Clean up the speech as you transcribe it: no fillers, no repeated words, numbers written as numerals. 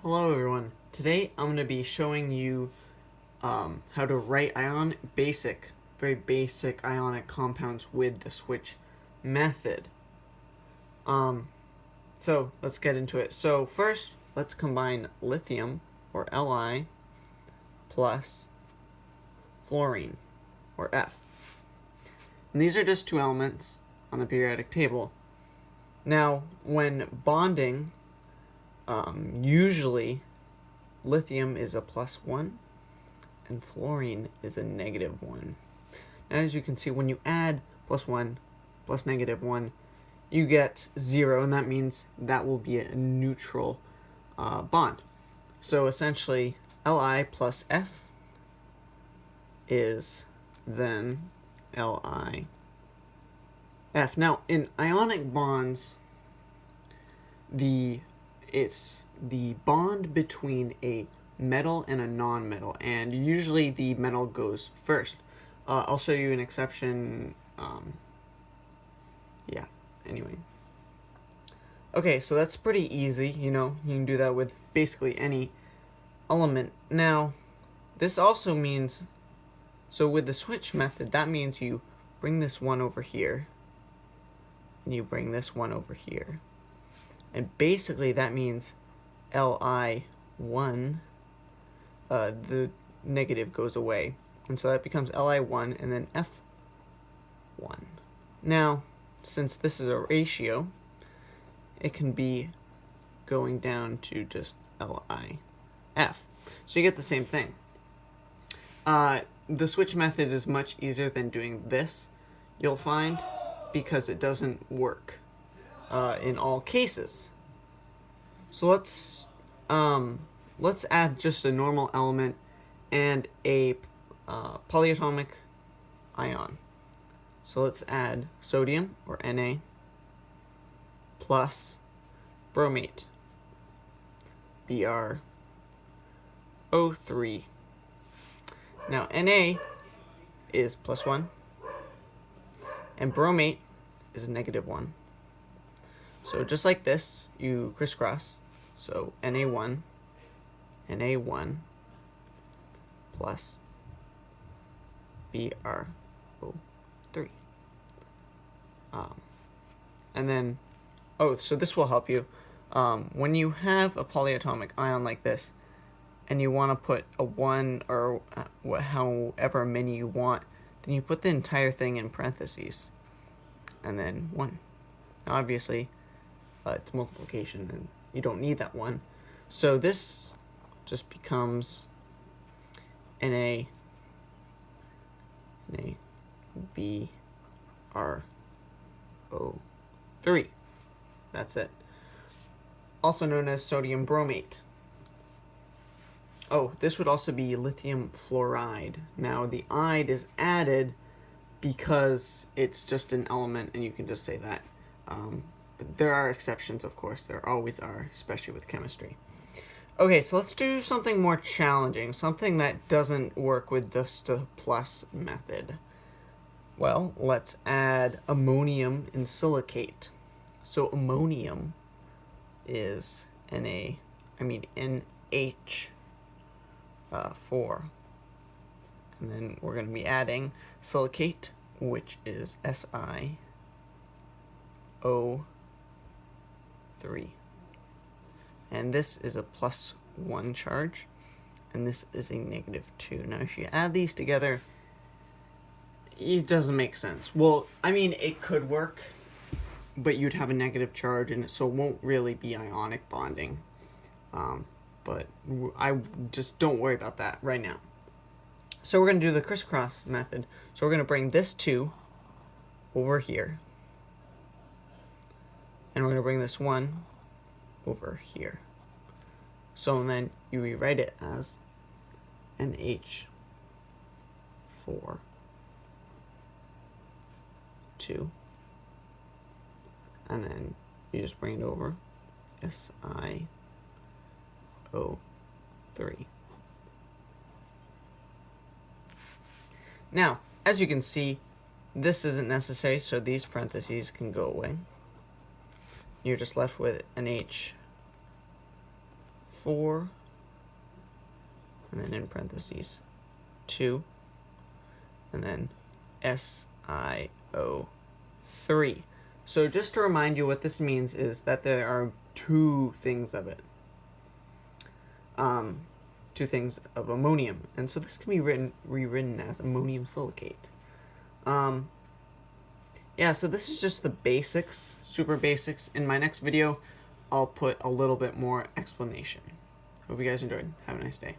Hello everyone. Today I'm going to be showing you how to write very basic ionic compounds with the switch method. So let's get into it. So first, let's combine lithium, or Li, plus fluorine, or F. And these are just two elements on the periodic table. Now, when bonding, usually lithium is a +1 and fluorine is a -1. Now, as you can see, when you add +1 plus -1, you get 0, and that means that will be a neutral bond. So essentially, Li plus F is then Li F. Now, in ionic bonds, it's the bond between a metal and a non-metal, and usually the metal goes first. I'll show you an exception. Yeah, anyway. Okay, so that's pretty easy, you can do that with basically any element. Now, this also means, so with the switch method, that means you bring this one over here, and you bring this one over here. And basically that means Li1, the negative goes away. And so that becomes Li1 and then F1. Now, since this is a ratio, it can be going down to just LiF. So you get the same thing. The switch method is much easier than doing this, you'll find, because it doesn't work in all cases. So let's add just a normal element and a polyatomic ion. So let's add sodium, or Na, plus bromate, Br O3. Now Na is +1, and bromate is -1. So just like this, you crisscross. So Na1 plus Br O3. And then, so this will help you. When you have a polyatomic ion like this, and you want to put a 1 or however many you want, then you put the entire thing in parentheses, and then 1. Now, obviously, it's multiplication, and you don't need that 1. So this just becomes Na Br O3. That's it. Also known as sodium bromate. Oh, this would also be lithium fluoride. Now, the "ide" is added because it's just an element, and you can just say that. But there are exceptions, of course. There always are, especially with chemistry. Okay, so let's do something more challenging, something that doesn't work with just the plus method. Well, let's add ammonium and silicate. So ammonium is NH4. And then we're going to be adding silicate, which is SiO3. And this is a +1 charge, and this is a -2. Now, if you add these together, it doesn't make sense. Well, it could work, but you'd have a negative charge, and so it won't really be ionic bonding. But I just don't worry about that right now. So we're going to do the crisscross method. So we're going to bring this 2 over here, and we're going to bring this 1 over here. So then you rewrite it as NH4 2, and then you just bring it over SiO3. Now, as you can see, this isn't necessary, so these parentheses can go away. You're just left with an 4, and then in parentheses 2, and then SiO3. So just to remind you, what this means is that there are two things of it. Two things of ammonium. And so this can be rewritten as ammonium silicate. Yeah, so this is just the basics, super basics. In my next video, I'll put a little bit more explanation. Hope you guys enjoyed. Have a nice day.